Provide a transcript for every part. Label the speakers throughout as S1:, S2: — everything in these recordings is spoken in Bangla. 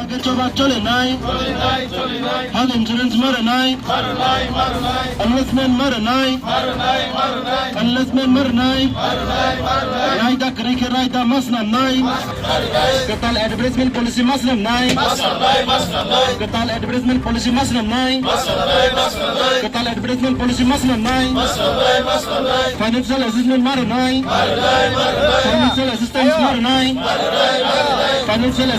S1: আগে চোবার চলে নাই হেলথ ইন্স্যুরেন্স মারে নাই এনলিস্টমেন্ট মারে নাই এনলিস্টমেন্ট মারে নাই রায়দা করিকে রায়দা মাসলাম নাই কেতাল অ্যাডভার্টাইজমেন্ট পলিসি মাসলাম নাই কেতাল অ্যাডভার্টাইজমেন্ট পলিসি মাসলাম নাই কেতাল অ্যাডভার্টাইজমেন্ট পলিসি মাসলাম নাই ফাইন্যান্সিয়াল অ্যাসিস্ট্যান্ট মারে নাই ফাইন্যান্সিয়াল অ্যাসিস্ট্যান্ট মারে নাই ফাইন্যান্সিয়াল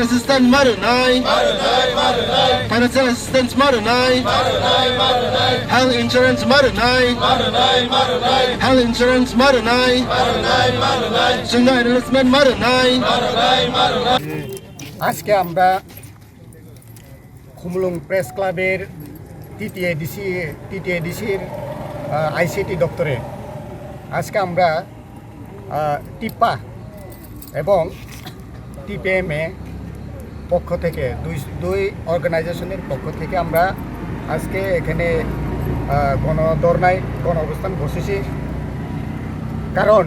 S1: অ্যাসিস্ট্যান্ট মারে নাই ফাইন্যান্সিয়াল অ্যাসিস্ট্যান্ট মারে নাই হেলথ ইন্স্যুরেন্স মারে নাই হেলথ ইন্স্যুরেন্স মারে নাই সিঙ্গা এনলিস্টমেন্ট মারে নাই।
S2: আজকে আমরা খুমলুং প্রেস ক্লাবের তৃতীয় এডিসির আইসিটি দপ্তরে আজকে আমরা টিপা এবং টিপিএমএ পক্ষ থেকে দুই অর্গানাইজেশনের পক্ষ থেকে আমরা আজকে এখানে গণ অবস্থান বসেছি। কারণ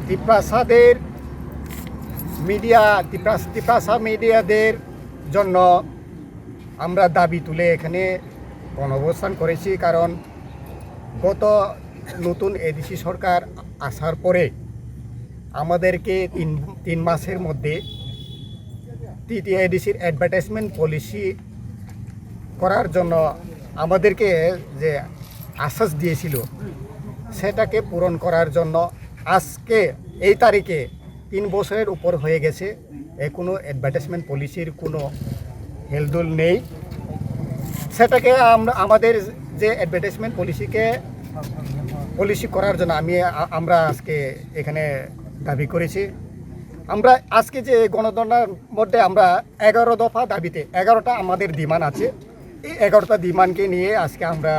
S2: তিপ্রাসাদের মিডিয়াদের জন্য আমরা দাবি তুলে এখানে গণ অবস্থান করেছি। কারণ গত নতুন এডিসি সরকার আসার পরে আমাদেরকে তিন মাসের মধ্যে তৃতীয় এডিসির অ্যাডভার্টাইজমেন্ট পলিসি করার জন্য আমাদেরকে যে আশ্বাস দিয়েছিল সেটাকে পূরণ করার জন্য আজকে এই তারিখে 3 বছরের উপর হয়ে গেছে, কোনো অ্যাডভার্টাইজমেন্ট পলিসির কোনো হেলদোল নেই। সেটাকে আমাদের যে অ্যাডভার্টাইজমেন্ট পলিসি করার জন্য আমরা আজকে এখানে দাবি করেছি। আমরা আজকে যে গণধর্নার মধ্যে আমরা 11 দফা দাবিতে 11টা আমাদের ডিমান্ড আছে। এই 11টা ডিমান্ডকে নিয়ে আজকে আমরা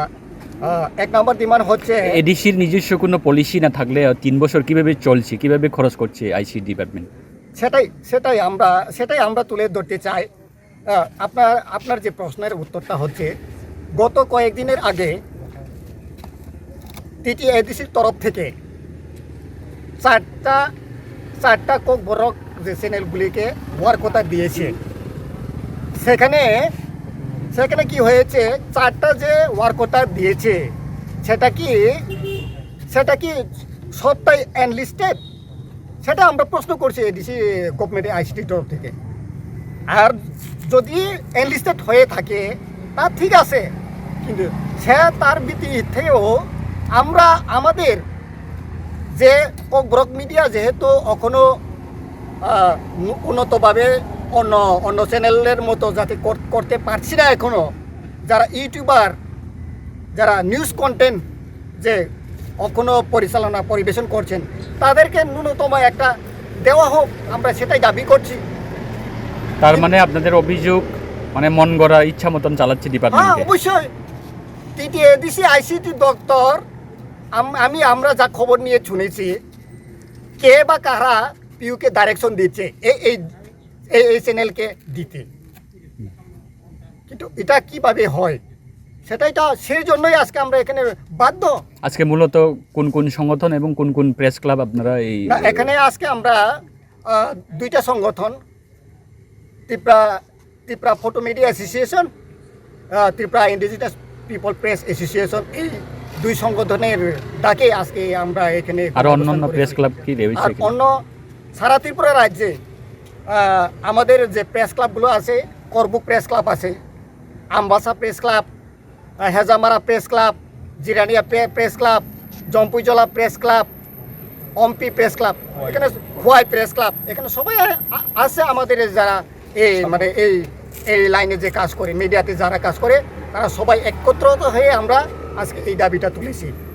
S2: 1 নম্বর ডিমান্ড হচ্ছে
S3: এডিসির নিজস্ব কোনো পলিসি না থাকলে 3 বছর কিভাবে চলছে, কিভাবে খরচ করছে আইসিটি ডিপার্টমেন্ট,
S2: সেটাই আমরা তুলে ধরতে চাই। আপনার যে প্রশ্নের উত্তরটা হচ্ছে, গত কয়েকদিনের আগে তৃতীয় এডিসির তরফ থেকে চারটা বড় যে চ্যানেলগুলিকে হওয়ার কথা দিয়েছে। সেখানে কি হয়েছে, 4টা যে ওয়ার্কটা দিয়েছে সেটা কি সবটাই এনলিস্টেড, সেটা আমরা প্রশ্ন করছি এডিসি গভর্নমেন্টের আইসিটি তরফ থেকে। আর যদি এনলিস্টেড হয়ে থাকে তা ঠিক আছে, কিন্তু তার ভিত্তিতেও আমরা আমাদের যে ব্রক মিডিয়া যেহেতু এখনও উন্নতভাবে অন্য চ্যানেলের মতো যাতে করতে পারছি না, এখনও যারা ইউটিউবার, যারা নিউজ কন্টেন্ট যে এখনও পরিবেশন করছেন, তাদেরকে ন্যূনতম একটা দেওয়া হোক, আমরা সেটাই দাবি করছি।
S3: তার মানে আপনাদের অভিযোগ মানে মন গড়া ইচ্ছা মতন চালাচ্ছে ডিপার্টমেন্ট?
S2: অবশ্যই। তৃতীয় এডিসি আইসিটি দপ্তর আমরা যা খবর নিয়ে শুনেছি, কে বা কারা পিউকে ডাইরেকশন দিচ্ছে এই চ্যানেলকে দিতে, কিন্তু এটা কিভাবে হয় সেই জন্যই আজকে আমরা এখানে বাধ্য।
S3: আজকে মূলত কোন কোন সংগঠন এবং কোন কোন প্রেস ক্লাব আপনারা
S2: এখানে আজকে আমরা 2টা সংগঠন, Tripura photo media association, Tripura indigenous people press association, এই 2 সংগঠনের ডাকে আজকে আমরা এখানে।
S3: আর অন্যান্য প্রেস ক্লাব কি রয়েছে?
S2: অন্য সারা ত্রিপুরা রাজ্যে আমাদের যে প্রেস ক্লাবগুলো আছে, করবুক প্রেস ক্লাব আছে, Ambassa press club, Hezamara press club, Jirania press club, Jampuijala press club, Ampi press club, এখানে খোয়াই প্রেস ক্লাব, এখানে সবাই আছে আমাদের যারা এই লাইনে যে কাজ করে, মিডিয়াতে যারা কাজ করে, তারা সবাই একত্রিত হয়ে আমরা আজকে এই দাবিটা তুলেছি।